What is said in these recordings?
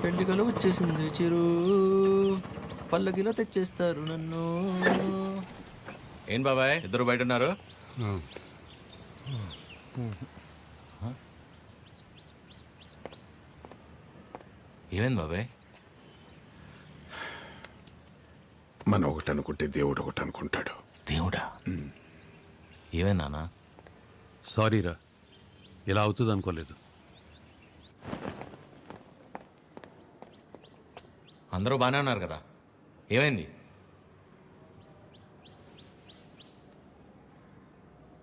పెళ్లికలు వచ్చేసింది చిరు, పల్లకిలో తెచ్చేస్తారు నన్ను. ఏం బాబాయ్ ఇద్దరు బయట ఉన్నారు? ఏమైంది బాబాయ్? మనం ఒకటి అనుకుంటే దేవుడు ఒకటి అనుకుంటాడు. దేవుడా? ఏమైంది నాన్న? సారీరా, ఇలా అవుతుంది అనుకోలేదు. అందరూ బాగానే ఉన్నారు కదా, ఏమైంది?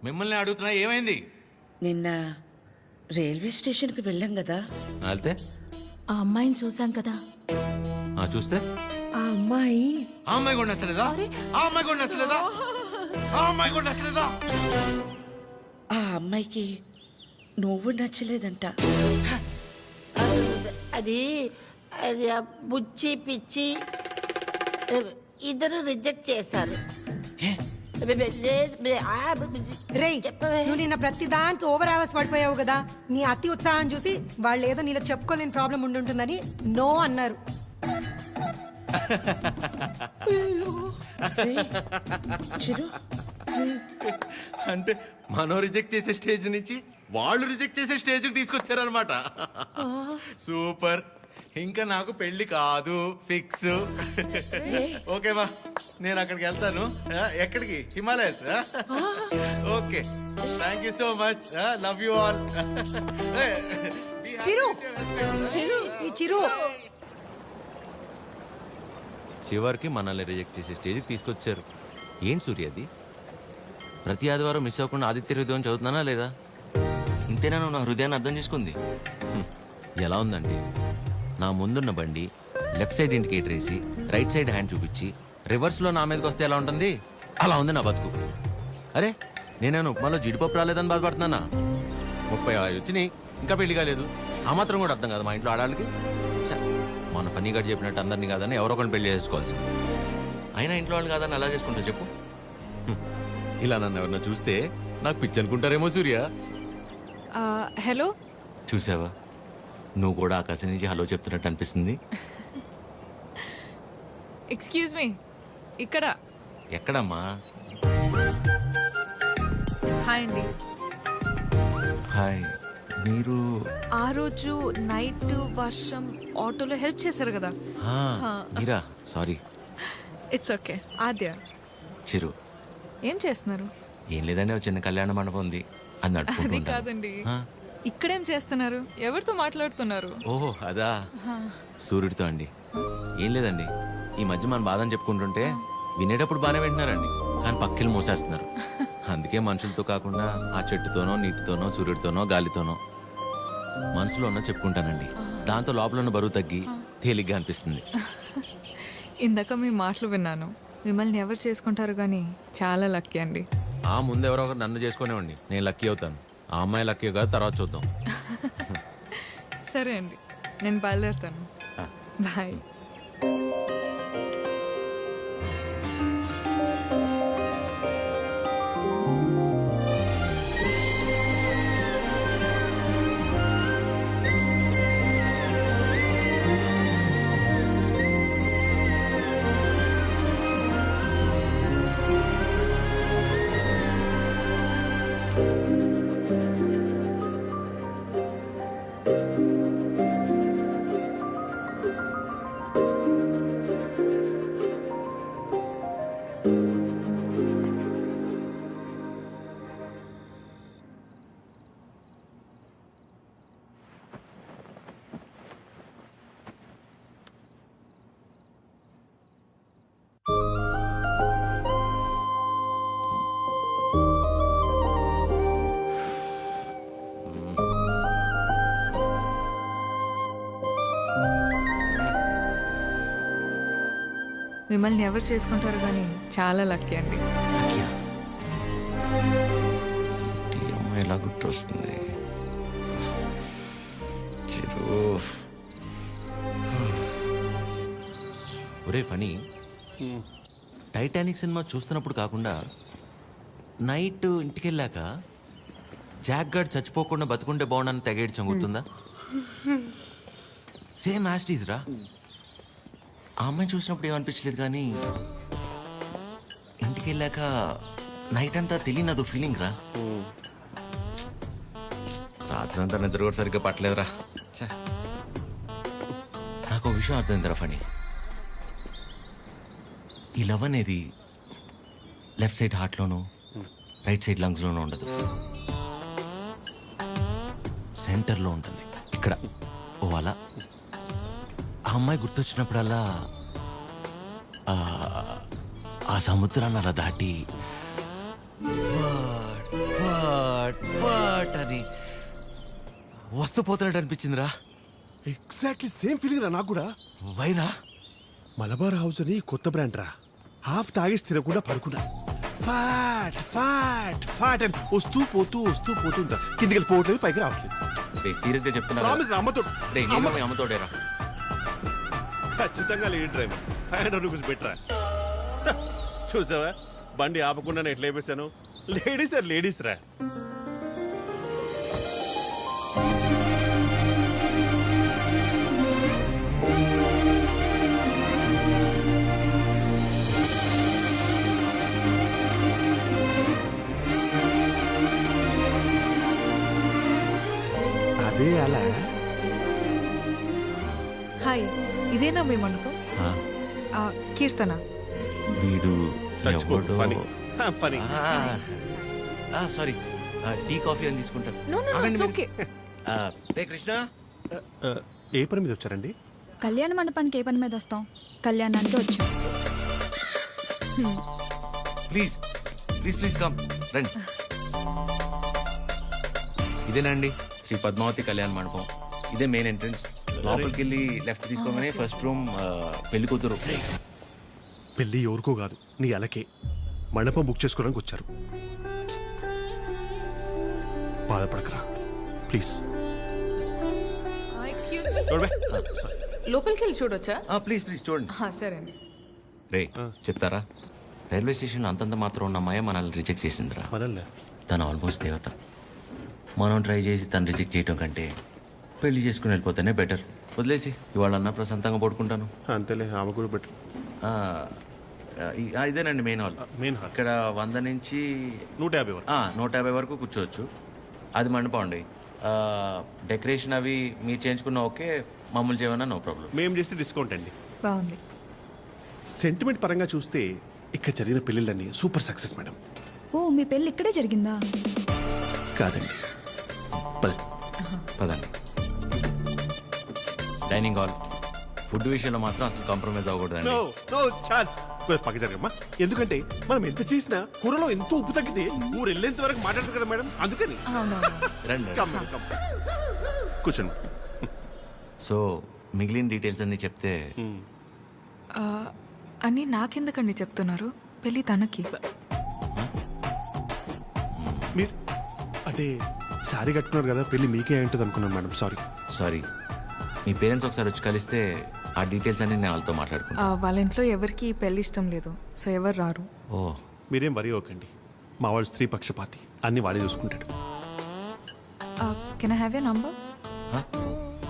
మిమ్మల్ని అడుగుతున్నా, ఏమైంది? నిన్న రైల్వే స్టేషన్కి వెళ్ళాం కదా, వెళ్తే ఆ అమ్మాయిని చూసాం కదా. చూస్తే ఆ అమ్మాయి ఆ అమ్మాయి కూడా నచ్చలేదా? ఆ అమ్మాయి కూడా నచ్చలేదా? ఆ అమ్మాయి కూడా నచ్చలేదా? ఆ అమ్మాయికి నువ్వు నచ్చలేదంట. అది అది ఆ బుచ్చి పిచ్చి ఇద్దరు రిజెక్ట్ చేశారు. రేయ్, నువ్వు నిన్న ప్రతి దానికి ఓవర్ అవర్స్ పడిపోయావు కదా. నీ అతి ఉత్సాహం చూసి వాళ్ళు ఏదో నీలో చెప్పుకోలేని ప్రాబ్లం ఉండుంటుందని నో అన్నారు. చిరు, అంటే మనం రిజెక్ట్ చేసే స్టేజ్ నుంచి వాళ్ళు రిజెక్ట్ చేసే స్టేజ్కి తీసుకొచ్చారనమాట. సూపర్. ఇంకా నాకు పెళ్లి కాదు, ఫిక్స్. ఓకేమా, నేను అక్కడికి వెళ్తాను. ఎక్కడికి? Himalayas. Okay, thank you so much. Love you all. Chiru, ఈ చిరు చివరికి మనల్ని రిజెక్ట్ చేసే స్టేజ్కి తీసుకొచ్చారు. ఏంటి సూర్య అది? ప్రతి ఆదివారం మిస్ అవ్వకుండా ఆదిత్య హృదయం చదువుతున్నానా లేదా? ఇంతేనా నువ్వు నా హృదయాన్ని అర్థం చేసుకుంది? ఎలా ఉందండి, నా ముందున్న బండి లెఫ్ట్ సైడ్ ఇండికేటర్ వేసి రైట్ సైడ్ హ్యాండ్ చూపించి రివర్స్లో నా మీదకి వస్తే ఎలా ఉంటుంది? అలా ఉంది నా బతుకు. అరే, నేనేను ఉప్మాలో జీడిపప్పు రాలేదని బాధపడుతున్నానా? 35 వచ్చినాయి, ఇంకా పెళ్లి కాలేదు. ఆ మాత్రం కూడా అర్థం కాదు మా ఇంట్లో ఆడాళ్ళకి. మన ఫన్నీగా చెప్పినట్టు అందరినీ కాదని ఎవరో ఒకరిని పెళ్లి చేసుకోవాల్సింది. అయినా ఇంట్లో వాళ్ళు కాదని అలా చేసుకుంటా చెప్పు? ఇలా నన్ను ఎవరన్నా చూస్తే నాకు పిచ్చి అనుకుంటారేమో సూర్య. హలో, చూసావా, నువ్వు కూడా ఆకాశం నుంచి హలో చెప్తున్నట్టు అనిపిస్తుంది. ఎక్స్క్యూజ్ మీ, ఇక్కడ. ఎక్కడమ్మా? హాయ్ అండి. హాయ్, మీరు? ఆ రోజు నైట్ వర్షం ఆటోలో హెల్ప్ చేశారు కదా. మీరా? Sorry. It's okay. Aadya. Chiru. ఏం చేస్తున్నారు? ఏం లేదండి, ఒక చిన్న కళ్యాణ మండపం ఉంది, అది అది నడుపుకుంటూ. కాదండి, ఇక్కడేం చేస్తున్నారు? ఎవరితో మాట్లాడుతున్నారు? ఓహో అదా, సూర్యుడితో అండి. ఏం లేదండి, ఈ మధ్య మన బాధని చెప్పుకుంటుంటే వినేటప్పుడు బాగానే వింటున్నారండి, కానీ పక్కిలు మోసేస్తున్నారు. అందుకే మనుషులతో కాకుండా ఆ చెట్టుతోనో, నీటితోనో, సూర్యుడితోనో, గాలితోనో మనసులో ఉన్న చెప్పుకుంటానండి. దాంతో లోపల ఉన్న బరువు తగ్గి తేలిగ్గా అనిపిస్తుంది. ఇందాక మీ మాటలు విన్నాను. మిమ్మల్ని ఎవరు చేసుకుంటారు కానీ చాలా లక్కీ అండి. ఆ ముందు ఎవరో ఒకరు నన్ను చేసుకునేవ్వండి, నేను లక్కీ అవుతాను. ఆ అమ్మాయి లక్కీ కాదు, తర్వాత చూద్దాం. సరే అండి, నేను బయలుదేరుతాను. బాయ్. మిమ్మల్ని ఎవరు చేసుకుంటారు కానీ చాలా లక్కీ అండి. ఎలా గుర్తొస్తుంది? ఒరే ఫనీ, టైటానిక్ సినిమా చూస్తున్నప్పుడు కాకుండా నైట్ ఇంటికి వెళ్ళాక జాక్ గార్డ్ చచ్చిపోకుండా బతుకుంటే బాగుండని తెగేడ్చం గుర్తుందా? సేమ్ యాస్టీస్ రా. ఆ అమ్మాయిని చూసినప్పుడు ఏమనిపించలేదు, కానీ ఇంటికి వెళ్ళాక నైట్ అంతా తెలియనదు ఫీలింగ్ రా. రాత్రంతా నిద్ర కూడా సరిగ్గా పట్టలేదురా. ఛే. నాకు ఒక విషయం అర్థమైందిరా ఫణి. ఈ లవ్ అనేది లెఫ్ట్ సైడ్ హార్ట్లోనూ రైట్ సైడ్ లంగ్స్లోనూ ఉండదు, సెంటర్లో ఉంటుంది. ఇక్కడ ఓ అలా ఆ అమ్మాయి గుర్తొచ్చినప్పుడల్లా ఆ సముద్రాన్ని అలా దాటి అని వస్తూ పోతున్నట్టు అనిపించిందిరా. ఎగ్జాక్ట్లీ సేమ్ ఫీలింగ్ రా నాకు కూడా. వైరా మలబార్ హౌస్ అని కొత్త బ్రాండ్ రా. హాఫ్ తాగేసి తినకుండా పడుకున్నా. ఫాట్ ఫాట్ ఫాట్ అని వస్తూ పోతుంటా. కిందికి వెళ్ళి పోవట్లేదు, పైకి రావట్లేదు. సీరియస్ గా చెప్తున్నా, ప్రామిస్ అమ్మతో అమ్మతోడేరా. ఖచ్చితంగా లేడీ డ్రైవర్ 500 రూపీస్ బెటరా. చూసావా బండి ఆపకుండా ఎట్లా వేసాను. లేడీస్ రా. అదే అలా. హాయ్, ఇదేనా మీ మండపం? కీర్తన. వీడు ఎవడో ఫనీ. సారీ, టీ కాఫీ అని తీసుకుంటాను. No, no, no, it's okay. రే కృష్ణ, ఏ పని మీద వచ్చారండి? కళ్యాణ మండపానికి ఏ పని మీద వస్తాం? కళ్యాణానికి వచ్చాం. ప్లీజ్ ప్లీజ్ ప్లీజ్ కమ్, రండి. ఇదేనండి శ్రీ పద్మావతి కళ్యాణ మండపం. ఇదే మెయిన్ ఎంట్రన్స్. లోపలికి వెళ్ళి లెఫ్ట్ తీసుకోగానే ఫస్ట్ రూమ్ పెళ్లి కూతురు. పెళ్ళి ఎవరికో కాదు, నీ అలకే. మండపం బుక్ చేసుకోవడానికి వచ్చారు. బాధపడకరా ప్లీజ్. ఎక్స్క్యూజ్ మీ, లోపలికి వెళ్ళి చూడొచ్చా? ప్లీజ్ ప్లీజ్ చూడండి. సరే అండి. రే చెప్తారా, రైల్వే స్టేషన్లో అంతంత మాత్రం ఉన్న అమ్మాయి మనల్ని రిజెక్ట్ చేసిందిరా. మనల్ని తను ఆల్మోస్ట్ దేవత. మనం ట్రై చేసి తను రిజెక్ట్ చేయటం కంటే పెళ్లి చేసుకుని వెళ్ళిపోతేనే బెటర్. వదిలేసి ఇవాళ అన్న ప్రశాంతంగా పడుకుంటాను. అంతేలే, ఆమె కూడా బెటర్. ఇదేనండి మెయిన్ హాల్. మెయిన్ హాల్ ఇక్కడ 100 నుంచి 150 వరకు. 150 వరకు కూర్చోవచ్చు. అది మండపం అండి. డెకరేషన్ అవి మీరు చేయించుకున్న ఓకే, మామూలు చేయమన్నా నో ప్రాబ్లం. మేము చేసి డిస్కౌంట్ అండి. బాగుంది. సెంటిమెంట్ పరంగా చూస్తే ఇక్కడ జరిగిన పెళ్ళిళ్ళన్నీ సూపర్ సక్సెస్ మేడం. ఓ, మీ పెళ్ళి ఇక్కడే జరిగిందా? కాదండి, పదండి. Dining hall. ఫుడ్ విషయంలో మాత్రం అసలు కాంప్రమైజ్ అవ్వకూడదండి. పక్క జరగమ్మా. ఎందుకంటే మనం ఎంత చేసినా కూరలో ఎంతో ఉప్పు తగ్గితే ఊరు వెళ్ళేంత వరకు మాట్లాడతారు కదా మేడం, అందుకని. రండి. కూర్చోండి. సో మిగిలిన డీటెయిల్స్ అన్ని చెప్తే. అని నాకెందుకండి చెప్తున్నారు? పెళ్ళి తనకి. మీరు అంటే శారీ కట్టుకున్నారు కదా, పెళ్ళి మీకే ఉంటుంది అనుకున్నాను మేడం. సారీ, మీ పేరెంట్స్ ఒకసారి వచ్చి కలిస్తే ఆ డీటెయిల్స్ అన్ని నేను వాళ్ళతో మాట్లాడుకున్నాను. వాళ్ళ ఇంట్లో ఎవరికి ఈ పెళ్లి ఇష్టం లేదు, సో ఎవరు రారు. ఓ, మీరేం వరి అవ్వకండి. మా వాడు స్త్రీ పక్షపాతి, అన్ని వాడే చూసుకుంటాడు. Can I have your number?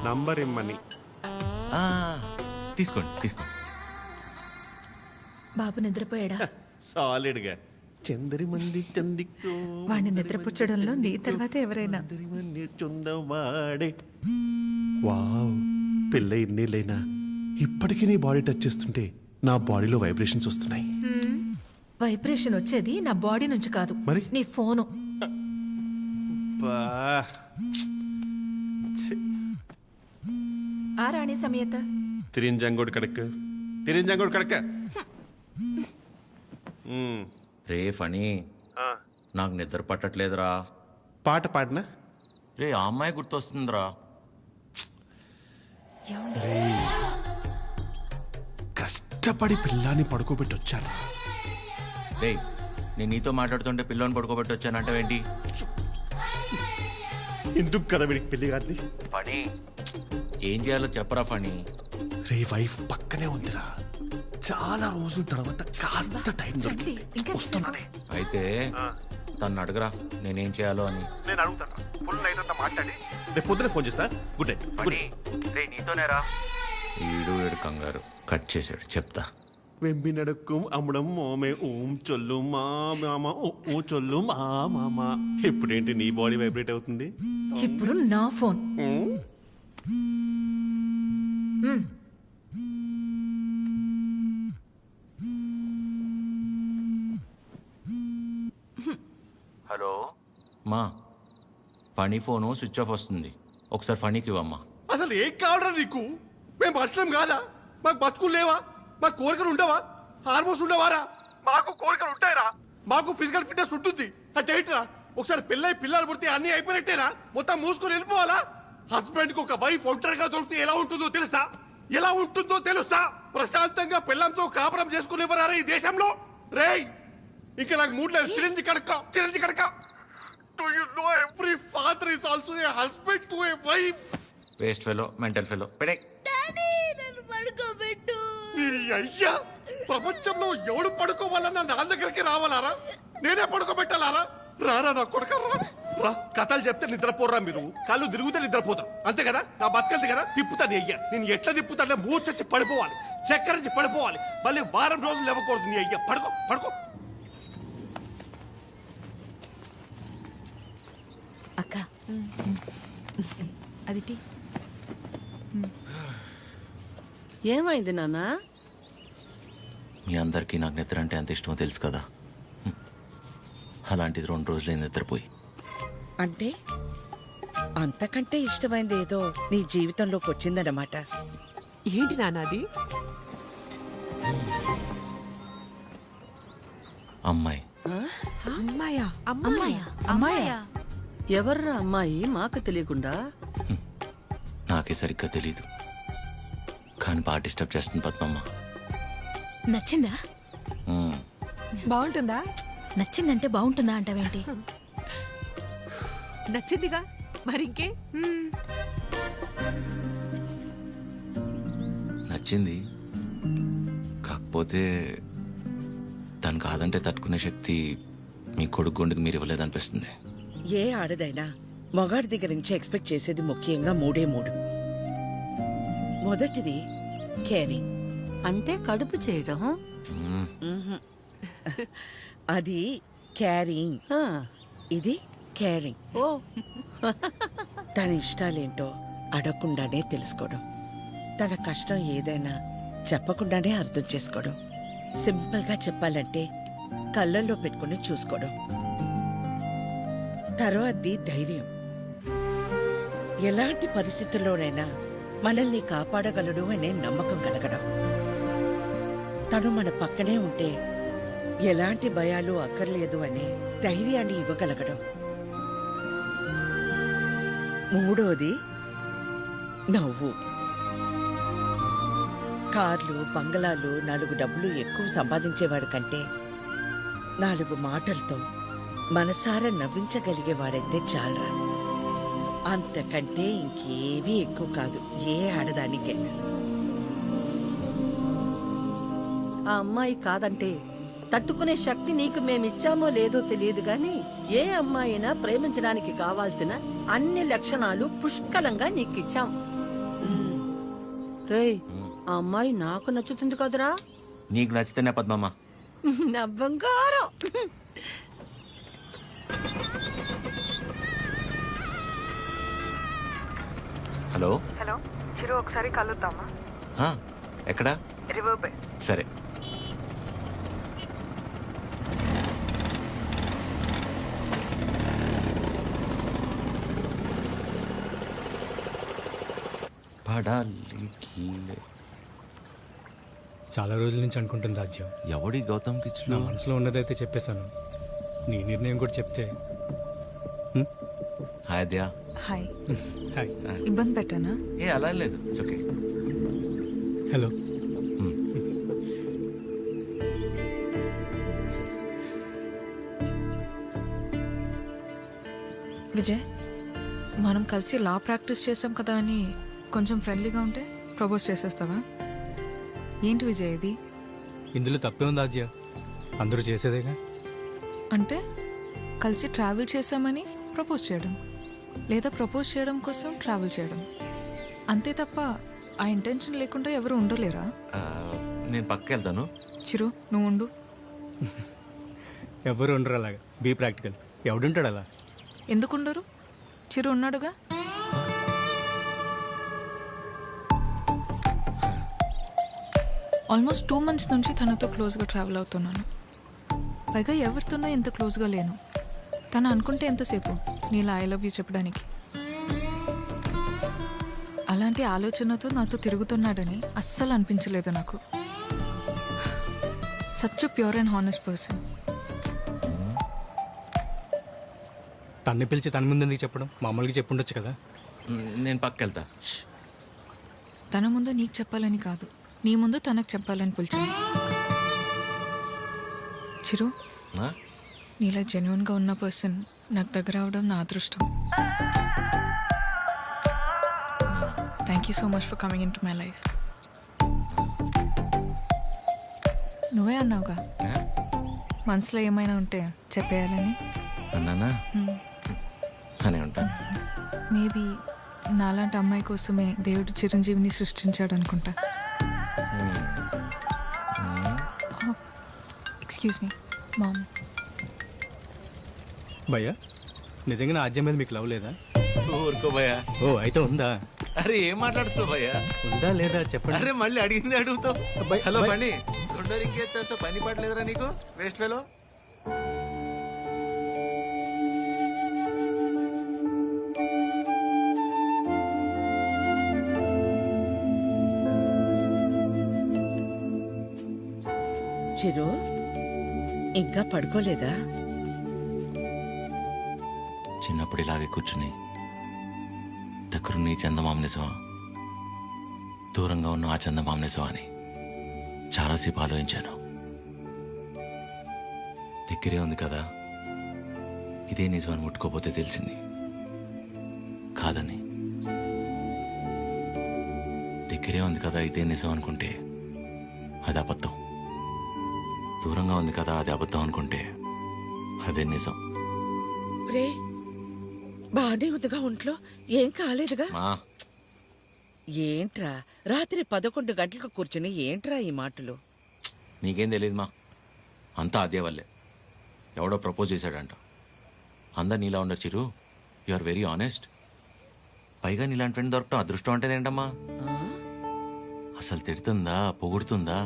Number ఇమ్మని. తీసుకోండి. బాబు నిద్రపోయాడా? సాలిడ్గా. చందరి మంది చందికో వాడిని నిద్రపుచ్చడంలో నీ తర్వాత ఎవరైనా? చందవాడే. వావ్, పెళ్ళై ఇన్నేళ్ళైనా ఇప్పటికీ నీ బాడీ టచ్ చేస్తుంటే నా బాడీలో వైబ్రేషన్స్ వస్తున్నాయి. వైబ్రేషన్ వచ్చేది నా బాడీ నుంచి కాదు, మరి నీ ఫోను. ఆ రాణి సమేత తిరింజంగోడు కడక. రే ఫణి, నాకు నిద్ర పట్టట్లేదురా. పాట పాడినా రే, ఆ అమ్మాయి గుర్తొస్తుందిరా. కష్టపడి పిల్లాన్ని పడుకోబెట్టి వచ్చాను. రే, నేను నీతో మాట్లాడుతుంటే పిల్లని పడుకోబెట్టి వచ్చానంటావేంటి? ఎందుకు కదా వీడికి పెళ్లి కాదు? ఫణి, ఏం చేయాలో చెప్పరా ఫణి. రే, వైఫ్ పక్కనే ఉందిరా. చాలా రోజుల తర్వాత కాస్త టైం దొరికింది, వస్తున్నానే. అయితే తను అడగరా నేనేం చేయాలో అని. నేను అడుగుతాను. ఫుల్ నైట్ అంతా మాట్లాడి రేపు పొద్దున ఫోన్ చేస్తా. Good night. Good night. నీతోనేరా ఈడు ఏడు కంగారు కట్ చేశాడు చెప్తా. వెంబి నడుక్కుం అమ్మడం మోమే ఓం చొల్లు మా మామ ఓ చొల్లు మా మామ. ఇప్పుడేంటి నీ బాడీ వైబ్రేట్ అవుతుంది? ఇప్పుడు నా ఫోన్. హలో మా ఫనీ ఫోను స్విచ్ ఆఫ్ వస్తుంది, ఒకసారి ఫనీకి ఇవ్వమ్మా. అసలు ఏం కావడరా నీకు? మేము మనుషులం కాదా? మాకు బతుకులు లేవా? మాకు కోరికలు ఉండవా? హార్మోన్స్ ఉండవారా? మాకు కోరికలు ఉంటాయరా? మాకు ఫిజికల్ ఫిట్నెస్ ఉంటుంది అంటే ఏంట్రా? ఒకసారి పెళ్ళై పిల్లలు పుడితే అన్ని అయిపోయినట్టేనా? మొత్తం మూసుకొని వెళ్ళిపోవాలా? హస్బెండ్ కి ఒక వైఫ్ ఒంటరిగా దొరికితే ఎలా ఉంటుందో తెలుసా? ఎలా ఉంటుందో తెలుసా? ప్రశాంతంగా పిల్లంతో కాపురం చేసుకునేవారా ఈ దేశంలో? రేయ్ ఇంకా నాకు మూడు లేదు. Chironji కడక Do you know every father is also a husband to a wife? Waste fellow, mental fellow పెడే. నీ అయ్యా, ప్రపంచంలో ఎవడు పడుకోవాలన్నా నా దగ్గరికి రావాలారా? నేనే పడుకోబెట్టాలారా? రారా నా కొడుక రా. కథలు చెప్తే నిద్రపోరా మీరు? కళ్ళు తిరుగుతే నిద్రపోతాం అంతే కదా? నా బతకల్ది కదా తిప్పుతాను. అయ్యా నేను ఎట్లా తిప్పుతానే మూర్చొచ్చి పడిపోవాలి, చక్కరించి పడిపోవాలి, మళ్ళీ వారం రోజులు ఇవ్వకూడదు. నీ అయ్యా పడుకో. అక్క అది టీ. ఏమైంది నాన్నా? మీ అందరికీ నాకు నిద్ర అంటే ఎంత ఇష్టమో తెలుసు కదా. అలాంటిది 2 రోజులైంది నిద్రపోయి. అంటే అంతకంటే ఇష్టమైంది ఏదో నీ జీవితంలోకి వచ్చిందన్నమాట. ఏంటి నాన్నది? అమ్మాయి. అమ్మాయా? అమ్మాయా? ఎవర్రా అమ్మాయి మాకు తెలియకుండా? నాకే సరిగ్గా తెలీదు, కానీ బాగా డిస్టర్బ్ చేస్తుంది పద్మమ్మ. నచ్చిందా? బాగుంటుందా? నచ్చిందంటే బాగుంటుందా అంటావేంటి? నచ్చిందిగా మరింకే. నచ్చింది, కాకపోతే తను కాదంటే తట్టుకునే శక్తి మీ కొడుకు గుండెకి మీరు ఇవ్వలేదనిపిస్తుంది. ఏ ఆడదైనా మగాడి దగ్గర నుంచి ఎక్స్పెక్ట్ చేసేది ముఖ్యంగా 3. మొదటిది కేరింగ్, అంటే కడుపు చేయడం. అది క్యారింగ్, ఇది కేరింగ్. ఓ తన ఇష్టాలేంటో అడగకుండానే తెలుసుకోవడం, తన కష్టం ఏదైనా చెప్పకుండానే అర్థం చేసుకోవడం, సింపుల్ గా చెప్పాలంటే కళ్ళల్లో పెట్టుకుని చూసుకోవడం. తర్వాతది ధైర్యం, ఎలాంటి పరిస్థితుల్లోనైనా మనల్ని కాపాడగలడు అనే నమ్మకం కలగడం. తను మన పక్కనే ఉంటే ఎలాంటి భయాలు అక్కర్లేదు అనే ధైర్యాన్ని ఇవ్వగలగడం. 3వది నవ్వు. కార్లు, బంగళాలు, 4 డబ్బులు ఎక్కువ సంపాదించేవాడు కంటే 4 మాటలతో మనసారా నవ్వించగలిగేవాడైతే చాలరా. అంతకంటే ఇంకేవీ ఎక్కువ కాదు ఏ ఆడదానికైనా. ఆ అమ్మాయి కాదంటే తట్టుకునే శక్తి నీకు మేమిచ్చామో లేదో తెలియదు గాని ఏ అమ్మాయినా ప్రేమించడానికి కావాల్సిన అన్ని లక్షణాలు పుష్కలంగా నీకిచ్చాం. రేయ్, ఆ అమ్మాయి నాకు నచ్చుతుంది కదరా? నీకు నచ్చితేనే పద్మమ్మ. నా బంగారం. హలో హలో చిరు, ఒకసారి కలుద్దామా? ఎక్కడా? River bay. సరే. చాలా రోజుల నుంచి అనుకుంటుంది రాజ్యం. ఎవడి గౌతమ్ కిచ్లు? నా మనసులో ఉన్నదైతే చెప్పేశాను. నీ నిర్ణయం కూడా చెప్తే. హాయ్ దయా. హాయ్. హాయ్. ఇబ్బంది పెట్టానా? ఏ అలా లేదు, ఇట్స్ ఓకే. హలో. విజయ్, మనం కలిసి లా ప్రాక్టీస్ చేసాం కదా అని కొంచెం ఫ్రెండ్లీగా ఉంటే ప్రపోజ్ చేసేస్తావా? ఏంటి విజయ్ ఇది? ఇందులో తప్పే ఉంది రాజ్య, అందరూ చేసేదేగా. అంటే కలిసి ట్రావెల్ చేసామని ప్రపోజ్ చేయడం. లేదా ప్రపోజ్ చేయడం కోసం ట్రావెల్ చేయడం, అంతే తప్ప ఆ ఇంటెన్షన్ లేకుండా ఎవరు ఉండలేరా? నేను పక్కకి వెళ్తాను. చిరు, నువ్వు ఉండు. ఎవరు ఉండరు అలాగా. Be practical. ఎవడుంటాడు అలా? ఎందుకుండరు? చిరు ఉన్నాడుగా. ఆల్మోస్ట్ 2 months నుంచి తనతో క్లోజ్గా ట్రావెల్ అవుతున్నాను. పైగా ఎవరితోనో ఇంత క్లోజ్గా లేను. తను అనుకుంటే ఎంతసేపు నీలా ఐ లవ్ యూ చెప్పడానికి. అలాంటి ఆలోచనతో నాతో తిరుగుతున్నాడని అస్సలు అనిపించలేదు నాకు. Such pure and honest person. తన్ని పిలిచి తన ముందు ఎందుకు చెప్పడం? మామూలుగా చెప్పుండొచ్చు కదా. నేను పక్కకి వెళ్తా. తన ముందు నీకు చెప్పాలని కాదు, నీ ముందు తనకు చెప్పాలని పిలిచాను. చిరు, నీలా జెన్యున్గా ఉన్న పర్సన్ నాకు దగ్గర అవడం నా అదృష్టం. Thank you so much for coming in to my life. నువ్వే అన్నావుగా మనసులో ఏమైనా ఉంటే చెప్పేయాలని. అన్నానా? అనే ఉంటాను. మేబీ నాలాంటి అమ్మాయి కోసమే దేవుడు చిరంజీవిని సృష్టించాడు అనుకుంటా. Excuse me ma'am. భయ్యా, నిజంగా నా ఆద్యం మీద మీకు లవ్ లేదా? ఊరుకో భయ్యా. ఓ, అయితే ఉందా? అరే ఏం మాట్లాడుతున్నావు భయ్యా? ఉందా లేదా చెప్పండి. అరే మళ్ళీ అడిగింది అడుగుతావు. హలో పని ఉండరు, ఇంకేస్తా పని పడలేదురా నీకు? Waste fellow. చిరు, ఇంకా పడుకోలేదా? చిన్నప్పుడు ఇలాగే కూర్చుని దగ్గరున్న ఈ చందమామ నిజమా, దూరంగా ఉన్న ఆ చందమామ నిజమా అని చాలాసేపు ఆలోచించాను. దగ్గరే ఉంది కదా, ఇదే నిజమని ముట్టుకోపోతే తెలిసింది కాదని. దగ్గరే ఉంది కదా ఇదే నిజం అనుకుంటే అది అబద్ధం. దూరంగా ఉంది కదా అది అబద్ధం అనుకుంటే అదే నిజం. రే, బానే ఉందిగా ఒంట్లో? ఏం కాలేదుగా? ఏంట్రా రాత్రి 11 గంటలకు కూర్చుని ఏంట్రా ఈ మాటలు? నీకేం తెలియదు మా, అంతా అదే వల్లే. ఎవడో ప్రపోజ్ చేశాడంట. అందరు నీలా ఉండరు చిరు, యు ఆర్ వెరీ ఆనెస్ట్. పైగా నీలాంటి ఫ్రెండ్ దొరకటం అదృష్టం అంటే ఏంటమ్మా? అసలు తిడుతుందా, పొగుడుతుందా,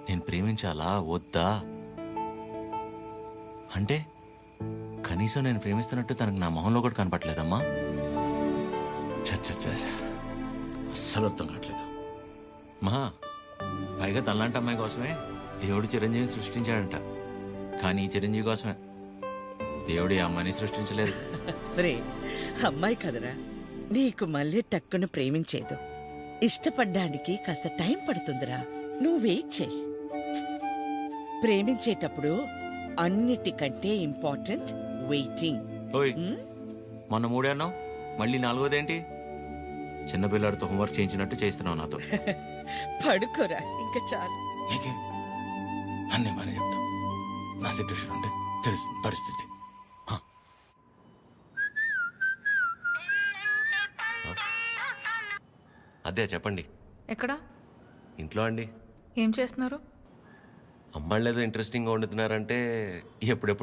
నేను ప్రేమించాలా వద్దా అంటే కనీసం నేను ప్రేమిస్తున్నట్టు తనకు నా మొహంలో కూడా కనపట్లేదమ్మా. అస్సలు అర్థం కావట్లేదు మా. పైగా తనలాంటి అమ్మాయి కోసమే దేవుడు చిరంజీవి సృష్టించాడంట. కానీ ఈ చిరంజీవి కోసమే దేవుడు ఈ అమ్మాయిని సృష్టించలేదు. రే, అమ్మాయి కదరా, నీకు మళ్ళీ టక్కును ప్రేమించేదు. ఇష్టపడ్డానికి కాస్త టైం పడుతుందిరా, నువ్వు వెయిట్ చెయ్యి. ప్రేమించేటప్పుడు అన్నిటికంటే ఇంపార్టెంట్ వెయిటింగ్. ఓయ్, మొన్న 3 అన్నావు, మళ్ళీ 4వదేంటి? చిన్నపిల్లాడితో హోంవర్క్ చేయించినట్టు చేస్తున్నావు నాతో. పడుకోరా, ఇంకా చాలు. అన్నీ బాగానే చెప్తా. నా సిట్యుయేషన్ అంటే తెలుస్తుంది పరిస్థితి. అదే చెప్పండి. ఎక్కడా? ఇంట్లో అండి. ఏం చేస్తున్నారు? అమ్మాళ్ళు ఏదో ఇంట్రెస్టింగ్గా వండుతున్నారంటే ఎప్పుడెప్పుడు